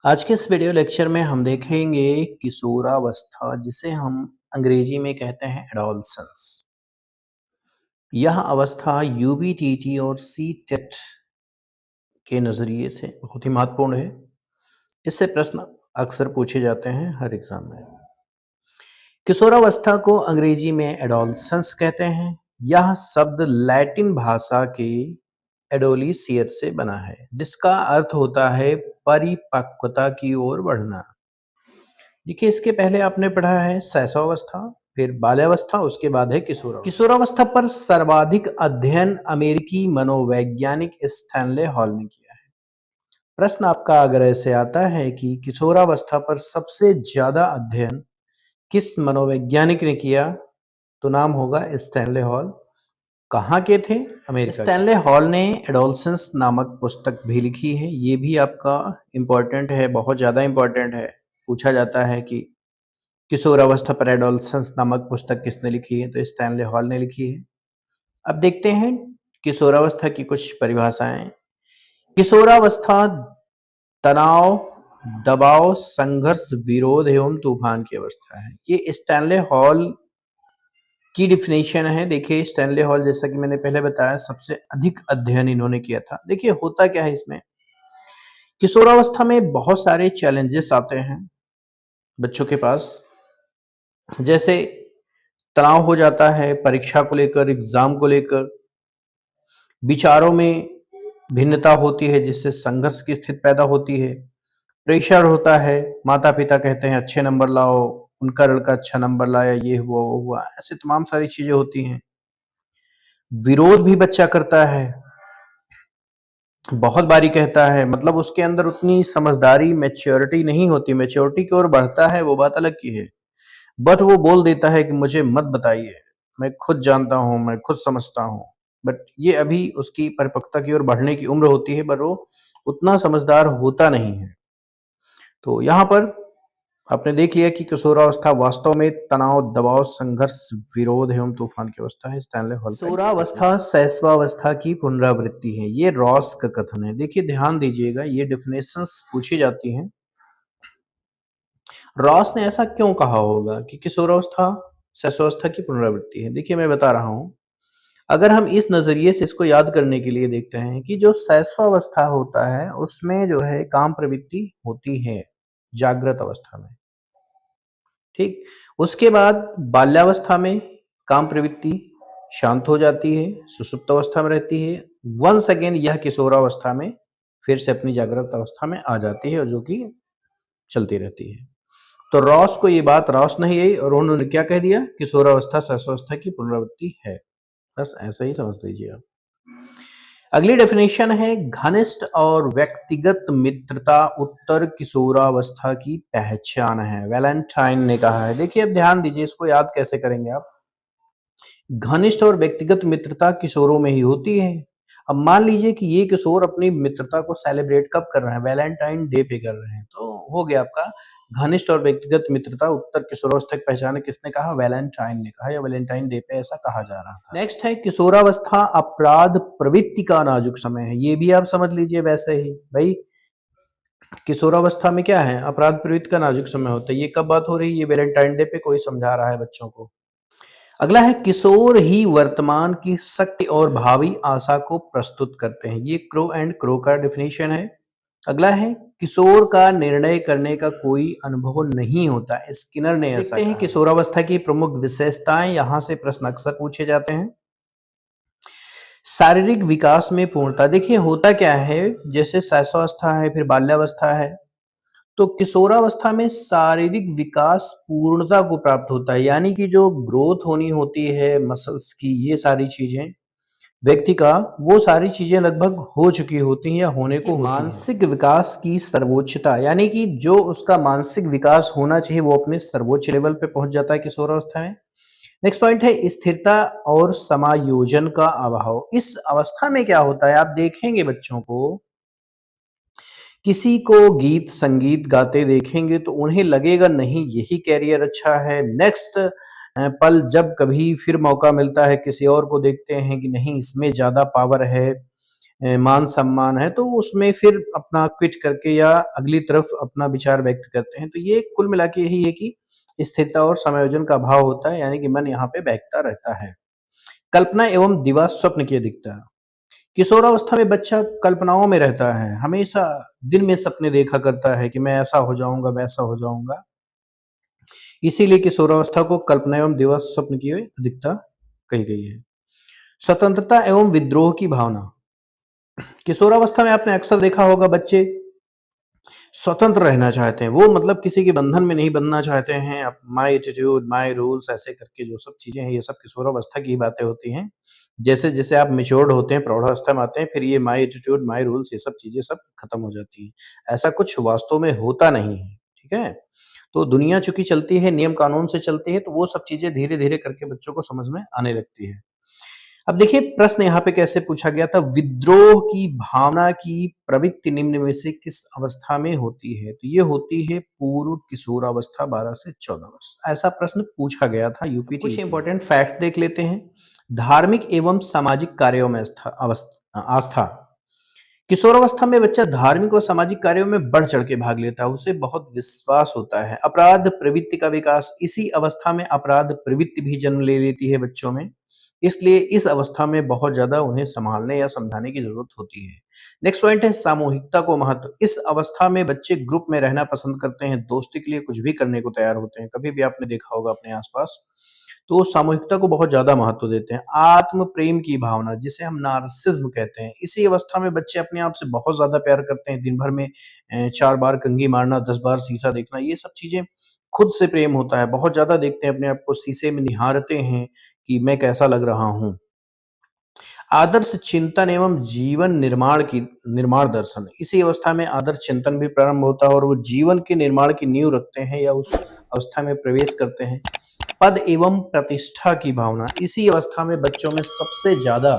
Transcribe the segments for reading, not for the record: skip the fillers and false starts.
आज के इस वीडियो लेक्चर में हम देखेंगे किशोरावस्था जिसे हम अंग्रेजी में कहते हैं एडोलसेंस। यह अवस्था यूबीटीटी और सीटेट के नज़रिए से बहुत ही महत्वपूर्ण है। इससे प्रश्न अक्सर पूछे जाते हैं हर एग्जाम में। किशोरावस्था को अंग्रेजी में एडोलसेंस कहते हैं। यह शब्द लैटिन भाषा के एडोलिसियर से बना है जिसका अर्थ होता है परिपक्वता की ओर बढ़ना। देखिए, इसके पहले आपने पढ़ा है शैशवावस्था, फिर बाल्यावस्था, उसके बाद है किशोरावस्था। किशोरावस्था पर सर्वाधिक अध्ययन अमेरिकी मनोवैज्ञानिक स्टैनले हॉल ने किया है। प्रश्न आपका अगर ऐसे आता है कि किशोरावस्था पर सबसे ज्यादा अध्ययन किस मनोवैज्ञानिक ने किया, तो नाम होगा स्टैनले हॉल। कहाँ के थे? अमेरिका के। स्टैनले हॉल ने एडोलसेंस नामक पुस्तक भी लिखी है। ये भी आपका इम्पोर्टेंट है, बहुत ज़्यादा इम्पोर्टेंट है। पूछा जाता है कि किशोरावस्था पर एडोलसेंस नामक पुस्तक किसने लिखी है, तो स्टैनले हॉल ने लिखी है। अब देखते हैं किशोरावस्था की कुछ परिभाषाएं। किशोरावस्था तनाव, दबाव, संघर्ष, विरोध एवं तूफान की अवस्था है। ये स्टैनले हॉल की डिफिनेशन है। देखिए, स्टैनले हॉल जैसा कि मैंने पहले बताया सबसे अधिक अध्ययन इन्होंने किया था। देखिए, होता क्या है इसमें, किशोरावस्था में बहुत सारे चैलेंजेस आते हैं बच्चों के पास। जैसे तनाव हो जाता है परीक्षा को लेकर, एग्जाम को लेकर, विचारों में भिन्नता होती है जिससे संघर्ष की स्थिति पैदा होती है। प्रेशर होता है, माता पिता कहते हैं अच्छे नंबर लाओ, उनका लड़का अच्छा नंबर लाया, ये हुआ वो हुआ, ऐसे तमाम सारी चीजें होती हैं। विरोध भी बच्चा करता है, बहुत बारी कहता है, मतलब उसके अंदर उतनी समझदारी मैच्योरिटी नहीं होती। मैच्योरिटी की ओर बढ़ता है वो बात अलग की है, बट वो बोल देता है कि मुझे मत बताइए, मैं खुद जानता हूँ, मैं खुद समझता हूँ। बट ये अभी उसकी परिपक्वता की ओर बढ़ने की उम्र होती है, पर वो उतना समझदार होता नहीं है। तो यहाँ पर आपने देख लिया कि किशोरावस्था वास्तव में तनाव, दबाव, संघर्ष, विरोध एवं तूफान की अवस्था है। स्टैनले हॉल का किशोरावस्था शैशवावस्था की पुनरावृत्ति है, ये रॉस का कथन है। देखिए, ध्यान दीजिएगा, ये डेफिनेशंस पूछी जाती हैं। रॉस ने ऐसा क्यों कहा होगा कि किशोरावस्था शैशवावस्था की पुनरावृत्ति है? देखिए, मैं बता रहा हूं। अगर हम इस नजरिए से इसको याद करने के लिए देखते हैं कि जो शैशवावस्था होता है उसमें जो है काम प्रवृत्ति होती है जागृत अवस्था में, ठीक। उसके बाद बाल्यावस्था में काम प्रवृत्ति शांत हो जाती है, सुषुप्त अवस्था में रहती है। वंस अगेन यह किशोरावस्था में फिर से अपनी जागृत अवस्था में आ जाती है और जो कि चलती रहती है। तो रॉस को ये बात, रॉस नहीं आई और उन्होंने क्या कह दिया, किशोरावस्था शैशवावस्था की पुनरावृत्ति है। बस ऐसा ही समझ लीजिए आप। अगली डेफिनेशन है घनिष्ठ और व्यक्तिगत मित्रता उत्तर किशोरावस्था की पहचान है, वैलेंटाइन ने कहा है। देखिए, अब ध्यान दीजिए, इसको याद कैसे करेंगे आप। घनिष्ठ और व्यक्तिगत मित्रता किशोरों में ही होती है। अब मान लीजिए कि ये किशोर अपनी मित्रता को सेलिब्रेट कब कर रहे हैं, वैलेंटाइन डे पे कर रहे हैं, तो हो गया आपका घनिष्ठ और व्यक्तिगत मित्रता उत्तर किशोरावस्था की पहचान है। किसने कहा? वैलेंटाइन ने कहा, या वैलेंटाइन डे पे ऐसा कहा जा रहा था। नेक्स्ट है किशोरावस्था अपराध प्रवृत्ति का नाजुक समय है। ये भी आप समझ लीजिए वैसे ही भाई, किशोरावस्था में क्या है, अपराध प्रवृत्ति का नाजुक समय होता है। ये कब बात हो रही है? ये वैलेंटाइन डे पे कोई समझा रहा है बच्चों को। अगला है किशोर ही वर्तमान की शक्ति और भावी आशा को प्रस्तुत करते हैं। ये क्रो एंड क्रो का डेफिनेशन है। अगला है किशोर का निर्णय करने का कोई अनुभव नहीं होता, स्किनर ने ऐसा कहा। किशोरावस्था की प्रमुख विशेषताएं, यहां से प्रश्न अक्सर पूछे जाते हैं। शारीरिक विकास में पूर्णता। देखिए, होता क्या है, जैसे शैशवावस्था है, फिर बाल्यावस्था है, तो किशोरावस्था में शारीरिक विकास पूर्णता को प्राप्त होता है। यानी कि जो ग्रोथ होनी होती है मसल्स की, ये सारी चीजें व्यक्ति का, वो सारी चीजें लगभग हो चुकी होती हैं या होने को होती हैं। मानसिक विकास की सर्वोच्चता, यानी कि जो उसका मानसिक विकास होना चाहिए वो अपने सर्वोच्च लेवल पे पहुंच जाता है किशोरावस्था में। नेक्स्ट पॉइंट है स्थिरता और समायोजन का अभाव। इस अवस्था में क्या होता है, आप देखेंगे बच्चों को, किसी को गीत संगीत गाते देखेंगे तो उन्हें लगेगा नहीं यही कैरियर अच्छा है। नेक्स्ट पल जब कभी फिर मौका मिलता है किसी और को देखते हैं कि नहीं इसमें ज्यादा पावर है, मान सम्मान है, तो उसमें फिर अपना क्विट करके या अगली तरफ अपना विचार व्यक्त करते हैं। तो ये कुल मिला के यही है कि स्थिरता और समायोजन का अभाव होता है, यानी कि मन यहाँ पे बहकता रहता है। कल्पना एवं दिवा स्वप्न की अधिकता। किशोरावस्था में बच्चा कल्पनाओं में रहता है, हमेशा दिन में सपने देखा करता है कि मैं ऐसा हो जाऊँगा, वैसा हो जाऊँगा। इसीलिए किशोरावस्था को कल्पना एवं दिवस स्वप्न की अधिकता कही गई है। स्वतंत्रता एवं विद्रोह की भावना। किशोरावस्था में आपने अक्सर देखा होगा बच्चे स्वतंत्र रहना चाहते हैं। वो मतलब किसी के बंधन में नहीं बंधना चाहते हैं। अब माय एटीट्यूड, माय रूल्स ऐसे करके जो सब चीज़ें हैं, ये सब किशोरावस्था की ही बातें होती हैं। जैसे-जैसे आप मैच्योर्ड होते हैं, प्रौढ़ावस्था में आते हैं, फिर ये माय एटीट्यूड, माय रूल्स ये सब चीज़ें सब खत्म हो जाती हैं। ऐसा कुछ वास्तव में होता नहीं है, ठीक है? तो दुनिया चूँकि चलती है, नियम कानून से चलती है, तो वो सब चीज़ें धीरे-धीरे करके बच्चों को समझ में आने लगती है। अब देखिए प्रश्न यहाँ पे कैसे पूछा गया था, विद्रोह की भावना की प्रवृत्ति निम्न में से किस अवस्था में होती है? तो ये होती है पूर्व किशोरावस्था 12 से 14 वर्ष। ऐसा प्रश्न पूछा गया था यूपीटीटी। कुछ इंपॉर्टेंट फैक्ट देख लेते हैं। धार्मिक एवं सामाजिक कार्यों में आस्था। किशोरावस्था में बच्चा धार्मिक और सामाजिक कार्यों में बढ़ चढ़ के भाग लेता है, उसे बहुत विश्वास होता है। अपराध प्रवृत्ति का विकास, इसी अवस्था में अपराध प्रवृत्ति भी जन्म ले लेती है बच्चों में। इसलिए इस अवस्था में बहुत ज्यादा उन्हें संभालने या समझाने की जरूरत होती है। नेक्स्ट पॉइंट है सामूहिकता को महत्व। इस अवस्था में बच्चे ग्रुप में रहना पसंद करते हैं, दोस्ती के लिए कुछ भी करने को तैयार होते हैं। कभी भी आपने देखा होगा अपने आसपास, तो वो सामूहिकता को बहुत ज़्यादा महत्व देते हैं। आत्म प्रेम की भावना, जिसे हम नार्सिसिज्म कहते हैं, इसी अवस्था में बच्चे अपने आप से बहुत ज़्यादा प्यार करते हैं। दिन भर में 4 बार कंघी मारना, 10 बार शीशा देखना, ये सब चीज़ें खुद से प्रेम होता है। बहुत ज़्यादा देखते हैं अपने आप को, शीशे में निहारते हैं कि मैं कैसा लग रहा हूँ। आदर्श चिंतन एवं जीवन निर्माण दर्शन, इसी अवस्था में आदर्श चिंतन भी प्रारंभ होता है और वो जीवन के निर्माण की नींव रखते हैं या उस अवस्था में प्रवेश करते हैं। पद एवं प्रतिष्ठा की भावना, इसी अवस्था में बच्चों में सबसे ज्यादा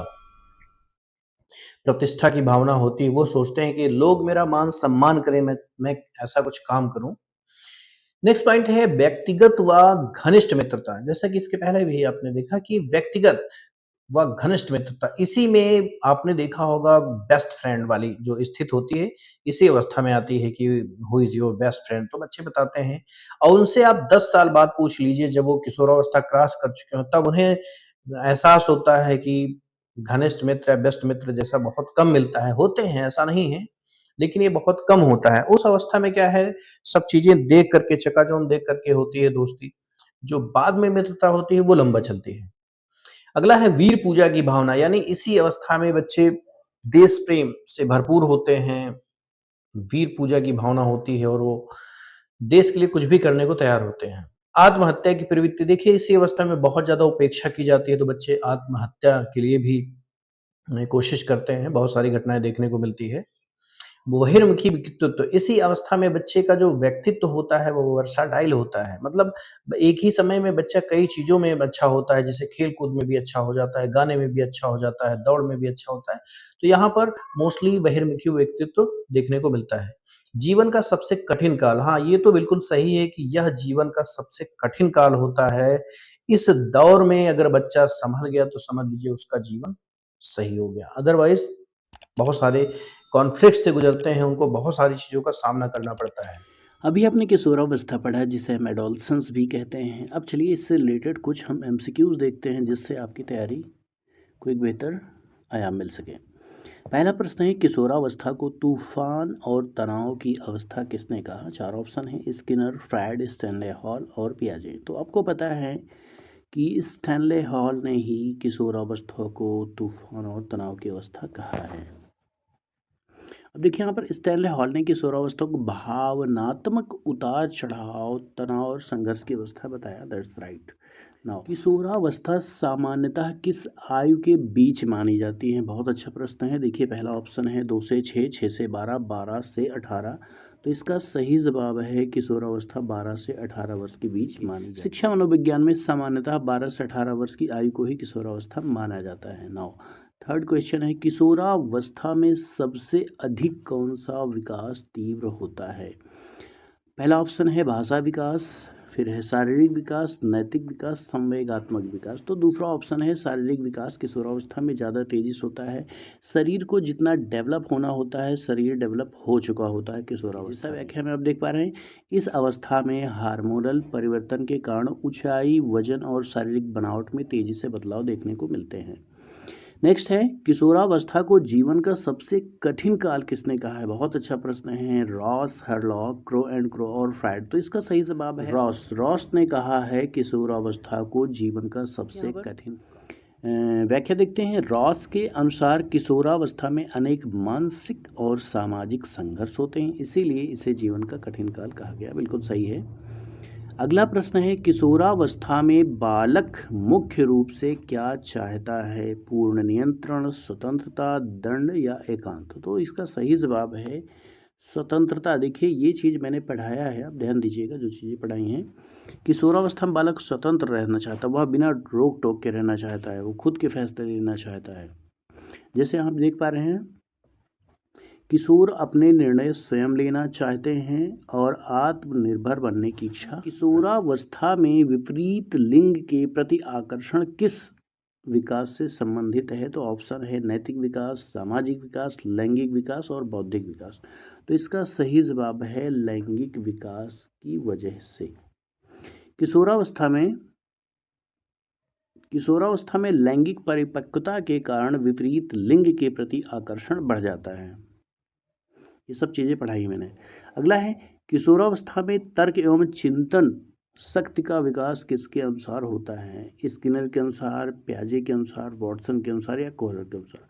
प्रतिष्ठा की भावना होती है। वो सोचते हैं कि लोग मेरा मान सम्मान करें, मैं ऐसा कुछ काम करूं। नेक्स्ट पॉइंट है व्यक्तिगत व घनिष्ठ मित्रता। जैसा कि इसके पहले भी आपने देखा कि व्यक्तिगत व घनिष्ठ मित्रता, इसी में आपने देखा होगा बेस्ट फ्रेंड वाली जो स्थित होती है, इसी अवस्था में आती है कि who is your best friend. तो बच्चे बताते हैं और उनसे आप 10 साल बाद पूछ लीजिए, जब वो किशोरावस्था क्रॉस कर चुके हो, तब उन्हें एहसास होता है कि घनिष्ठ मित्र या बेस्ट मित्र जैसा बहुत कम मिलता है। होते हैं, ऐसा नहीं है, लेकिन ये बहुत कम होता है। उस अवस्था में क्या है, सब चीजें देख करके, चकाचौंध देख करके होती है दोस्ती। जो बाद में मित्रता होती है वो लंबा चलती है। अगला है वीर पूजा की भावना, यानी इसी अवस्था में बच्चे देश प्रेम से भरपूर होते हैं। वीर पूजा की भावना होती है और वो देश के लिए कुछ भी करने को तैयार होते हैं। आत्महत्या की प्रवृत्ति, देखिए इसी अवस्था में बहुत ज्यादा उपेक्षा की जाती है, तो बच्चे आत्महत्या के लिए भी कोशिश करते हैं। बहुत सारी घटनाएं देखने को मिलती है। बहिर्मुखी व्यक्तित्व, इसी अवस्था में बच्चे का जो व्यक्तित्व होता है वो वर्साटाइल होता है। मतलब एक ही समय में बच्चा कई चीजों में अच्छा होता है, जैसे खेल कूद में भी अच्छा हो जाता है, गाने में भी अच्छा हो जाता है, दौड़ में भी अच्छा होता है। तो यहाँ पर मोस्टली बहिर्मुखी व्यक्तित्व देखने को मिलता है। जीवन का सबसे कठिन काल, हाँ ये तो बिल्कुल सही है कि यह जीवन का सबसे कठिन काल होता है। इस दौर में अगर बच्चा संभल गया तो समझ लीजिए उसका जीवन सही हो गया। अदरवाइज बहुत सारे कॉन्फ्लिक्ट से गुजरते हैं, उनको बहुत सारी चीज़ों का सामना करना पड़ता है। अभी आपने किशोरावस्था पढ़ा जिसे हम एडोलसेंस भी कहते हैं। अब चलिए इससे रिलेटेड कुछ हम एमसीक्यूज देखते हैं जिससे आपकी तैयारी को एक बेहतर आयाम मिल सके। पहला प्रश्न है, किशोरावस्था को तूफान और तनाव की अवस्था किसने कहा? 4 ऑप्शन है, स्किनर, फ्रायड, स्टैनले हॉल और पियाजे। तो आपको पता है कि स्टैनले हॉल ने ही किशोरावस्था को तूफान और तनाव की अवस्था कहा है। अब देखिए यहाँ पर स्टैनले हॉल ने किशोरावस्था को भावनात्मक उतार चढ़ाव, तनाव और संघर्ष की अवस्था बताया। That's right. नाउ किशोरावस्था सामान्यतः किस आयु के बीच मानी जाती है? बहुत अच्छा प्रश्न है। देखिए पहला ऑप्शन है 2 से 6, 6 से 12, 12 से 18। तो इसका सही जवाब है किशोरावस्था 12 से 18 वर्ष के बीच मानी जाती है। शिक्षा मनोविज्ञान में सामान्यतः 12 से 18 वर्ष की आयु को ही किशोरावस्था माना जाता है। नाउ थर्ड क्वेश्चन है, किशोरावस्था में सबसे अधिक कौन सा विकास तीव्र होता है? पहला ऑप्शन है भाषा विकास, फिर है शारीरिक विकास, नैतिक विकास, संवेगात्मक विकास। तो दूसरा ऑप्शन है शारीरिक विकास किशोरावस्था में ज़्यादा तेजी से होता है। शरीर को जितना डेवलप होना होता है शरीर डेवलप हो चुका होता है किशोरावस्था। व्याख्या में आप देख पा रहे हैं, इस अवस्था में हार्मोनल परिवर्तन के कारण ऊंचाई, वजन और शारीरिक बनावट में तेजी से बदलाव देखने को मिलते हैं। नेक्स्ट है, किशोरावस्था को जीवन का सबसे कठिन काल किसने कहा है? बहुत अच्छा प्रश्न है। Ross, Hurlock, crow and crow और फ्राइड। तो इसका सही जवाब है रॉस। रॉस ने कहा है किशोरावस्था को जीवन का सबसे कठिन। व्याख्या देखते हैं। रॉस के अनुसार किशोरावस्था में अनेक मानसिक और सामाजिक संघर्ष होते हैं, इसीलिए इसे जीवन का कठिन काल कहा गया। बिल्कुल सही है। अगला प्रश्न है, किशोरावस्था में बालक मुख्य रूप से क्या चाहता है? पूर्ण नियंत्रण, स्वतंत्रता, दंड या एकांत? तो इसका सही जवाब है स्वतंत्रता। देखिए ये चीज़ मैंने पढ़ाया है, आप ध्यान दीजिएगा जो चीज़ें पढ़ाई हैं। किशोरावस्था में बालक स्वतंत्र रहना चाहता है, वह बिना रोक टोक के रहना चाहता है, वो खुद के फैसले लेना चाहता है। जैसे आप देख पा रहे हैं, किशोर अपने निर्णय स्वयं लेना चाहते हैं और आत्मनिर्भर बनने की इच्छा। किशोरावस्था में विपरीत लिंग के प्रति आकर्षण किस विकास से संबंधित है? तो ऑप्शन है नैतिक विकास, सामाजिक विकास, लैंगिक विकास और बौद्धिक विकास। तो इसका सही जवाब है लैंगिक विकास की वजह से। किशोरावस्था में लैंगिक परिपक्वता के कारण विपरीत लिंग के प्रति आकर्षण बढ़ जाता है। ये सब चीज़ें पढ़ाई मैंने। अगला है, किशोरावस्था में तर्क एवं चिंतन शक्ति का विकास किसके अनुसार होता है? स्किनर के अनुसार, पियाजे के अनुसार, वॉटसन के अनुसार या कोहलर के अनुसार?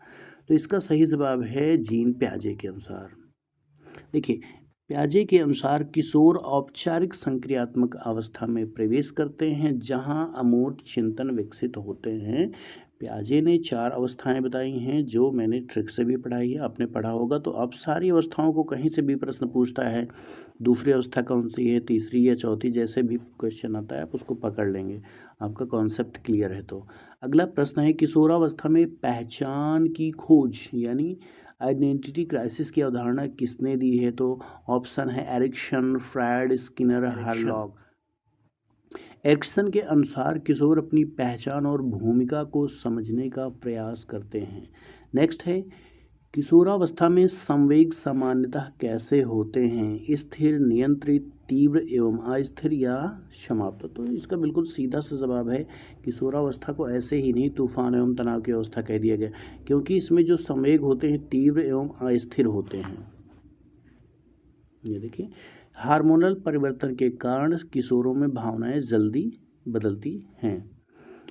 तो इसका सही जवाब है जीन पियाजे के अनुसार। देखिए, पियाजे के अनुसार किशोर औपचारिक संक्रियात्मक अवस्था में प्रवेश करते हैं जहां अमूर्त चिंतन विकसित होते हैं। पियाजे ने 4 अवस्थाएं बताई हैं जो मैंने ट्रिक से भी पढ़ाई है, आपने पढ़ा होगा। तो अब सारी अवस्थाओं को कहीं से भी प्रश्न पूछता है, दूसरी अवस्था कौन सी है, तीसरी या चौथी, जैसे भी क्वेश्चन आता है आप उसको पकड़ लेंगे, आपका कॉन्सेप्ट क्लियर है। तो अगला प्रश्न है, किशोरावस्था में पहचान की खोज यानी आइडेंटिटी क्राइसिस की अवधारणा किसने दी है? तो ऑप्शन है Erikson, Freud, Skinner, Hurlock. Erikson के अनुसार किशोर अपनी पहचान और भूमिका को समझने का प्रयास करते हैं। नेक्स्ट है, किशोरावस्था में संवेग सामान्यतः कैसे होते हैं? स्थिर, नियंत्रित, तीव्र एवं अस्थिर या समाप्त? तो इसका बिल्कुल सीधा सा जवाब है किशोरावस्था को ऐसे ही नहीं तूफान एवं तनाव की अवस्था कह दिया गया, क्योंकि इसमें जो संवेग होते हैं तीव्र एवं अस्थिर होते हैं। ये देखिए, हार्मोनल परिवर्तन के कारण किशोरों में भावनाएं जल्दी बदलती हैं।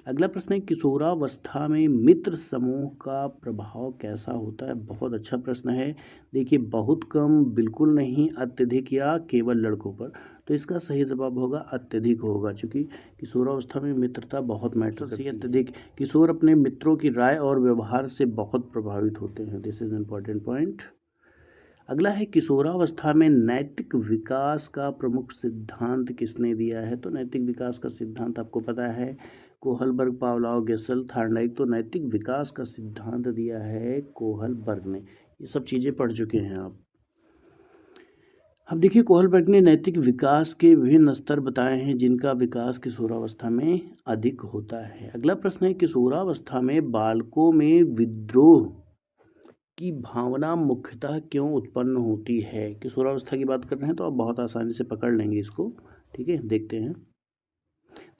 अगला प्रश्न है, किशोरावस्था में मित्र समूह का प्रभाव कैसा होता है? बहुत अच्छा प्रश्न है। देखिए, बहुत कम, बिल्कुल नहीं, अत्यधिक या केवल लड़कों पर? तो इसका सही जवाब होगा अत्यधिक होगा, क्योंकि किशोरावस्था में मित्रता बहुत मैटर करती है। अत्यधिक, किशोर अपने मित्रों की राय और व्यवहार से बहुत प्रभावित होते हैं। This is important point. अगला है, किशोरावस्था में नैतिक विकास का प्रमुख सिद्धांत किसने दिया है? तो नैतिक विकास का सिद्धांत आपको पता है, कोहलबर्ग, पावलोव, गेसल, थार्नडाइक। तो नैतिक विकास का सिद्धांत दिया है कोहलबर्ग ने। ये सब चीज़ें पढ़ चुके हैं आप। अब देखिए, कोहलबर्ग ने नैतिक विकास के विभिन्न स्तर बताए हैं जिनका विकास किशोरावस्था में अधिक होता है। अगला प्रश्न है, किशोरावस्था में बालकों में विद्रोह की भावना मुख्यतः क्यों उत्पन्न होती है? किशोरावस्था की बात कर रहे हैं तो आप बहुत आसानी से पकड़ लेंगे इसको। ठीक है, देखते हैं।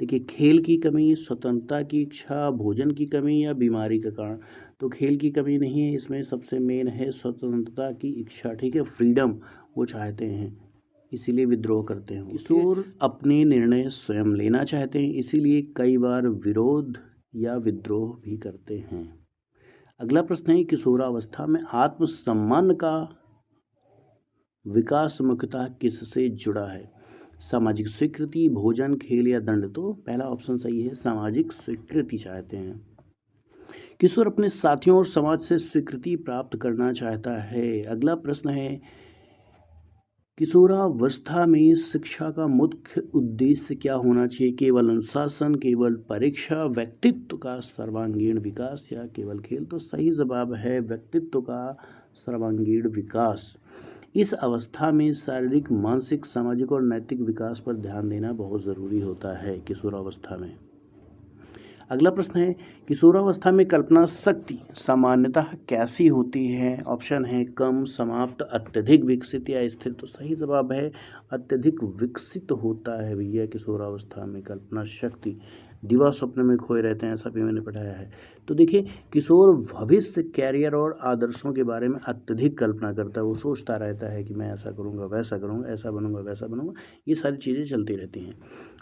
देखिए, खेल की कमी, स्वतंत्रता की इच्छा, भोजन की कमी या बीमारी का कारण? तो खेल की कमी नहीं है, इसमें सबसे मेन है स्वतंत्रता की इच्छा। ठीक है, फ्रीडम वो चाहते हैं, इसीलिए विद्रोह करते हैं। किशोर अपने निर्णय स्वयं लेना चाहते हैं, इसीलिए कई बार विरोध या विद्रोह भी करते हैं। अगला प्रश्न है, किशोरावस्था में आत्मसम्मान का विकास मुख्यतः किससे जुड़ा है? सामाजिक स्वीकृति, भोजन, खेल या दंड? तो पहला ऑप्शन सही है, सामाजिक स्वीकृति चाहते हैं। किशोर अपने साथियों और समाज से स्वीकृति प्राप्त करना चाहता है। अगला प्रश्न है, किशोरावस्था में शिक्षा का मुख्य उद्देश्य क्या होना चाहिए? केवल अनुशासन, केवल परीक्षा, व्यक्तित्व का सर्वांगीण विकास या केवल खेल? तो सही जवाब है व्यक्तित्व का सर्वांगीण विकास। इस अवस्था में शारीरिक, मानसिक, सामाजिक और नैतिक विकास पर ध्यान देना बहुत ज़रूरी होता है किशोरावस्था में। अगला प्रश्न है, किशोरावस्था में कल्पना शक्ति सामान्यतः कैसी होती है? ऑप्शन है कम, समाप्त, अत्यधिक विकसित या स्थिर। तो सही जवाब है अत्यधिक विकसित होता है भैया किशोरावस्था में कल्पना शक्ति। दिवा स्वप्न में खोए रहते हैं, ऐसा भी मैंने पढ़ाया है। तो देखिए, किशोर भविष्य, कैरियर और आदर्शों के बारे में अत्यधिक कल्पना करता है। वो सोचता रहता है कि मैं ऐसा करूँगा, वैसा करूँगा, ऐसा बनूँगा, वैसा बनूँगा। ये सारी चीज़ें चलती रहती हैं।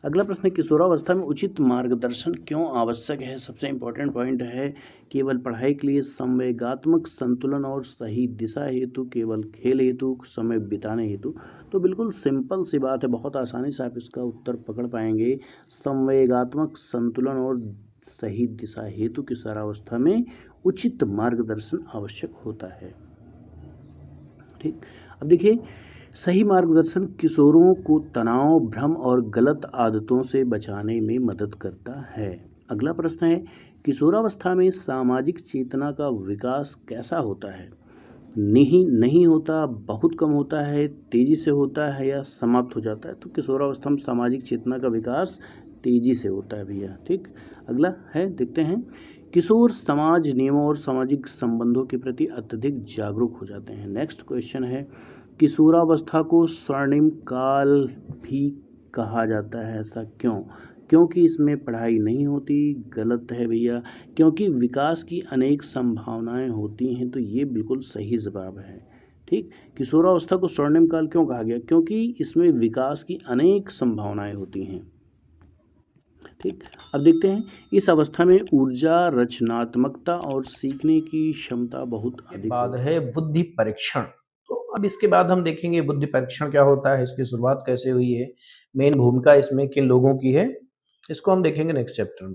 अगला प्रश्न है, किशोरावस्था में उचित मार्गदर्शन क्यों आवश्यक है? सबसे इम्पोर्टेंट पॉइंट है, केवल पढ़ाई के लिए संवेगात्मक संतुलन और सही दिशा हेतु, केवल खेल हेतु, समय बिताने हेतु। तो बिल्कुल सिंपल सी बात है, बहुत आसानी से आप इसका उत्तर पकड़ पाएंगे। संवेगात्मक संतुलन और सही दिशा हेतु किशोरावस्था में उचित मार्गदर्शन आवश्यक होता है। ठीक, अब देखिए, सही मार्गदर्शन किशोरों को तनाव, भ्रम और गलत आदतों से बचाने में मदद करता है। अगला प्रश्न है, किशोरावस्था में सामाजिक चेतना का विकास कैसा होता है? नहीं होता, बहुत कम होता है, तेजी से होता है या समाप्त हो जाता है? तो किशोरावस्था में सामाजिक चेतना का विकास तेजी से होता है भैया। ठीक, अगला है, देखते हैं, किशोर समाज नियमों और सामाजिक संबंधों के प्रति अत्यधिक जागरूक हो जाते हैं। नेक्स्ट क्वेश्चन है, किशोरावस्था को स्वर्णिम काल भी कहा जाता है, ऐसा क्यों? क्योंकि इसमें पढ़ाई नहीं होती। गलत है भैया, क्योंकि विकास की अनेक संभावनाएं होती हैं। तो ये बिल्कुल सही जवाब है। ठीक, किशोरावस्था को स्वर्णिम काल क्यों कहा गया? क्योंकि इसमें विकास की अनेक संभावनाएं होती हैं। ठीक, अब देखते हैं, इस अवस्था में ऊर्जा, रचनात्मकता और सीखने की क्षमता बहुत अधिक बाद होती है बुद्धि परीक्षण। तो अब इसके बाद हम देखेंगे बुद्धि परीक्षण क्या होता है, इसकी शुरुआत कैसे हुई है, मेन भूमिका इसमें किन लोगों की है, इसको हम देखेंगे नेक्स्ट चैप्टर में।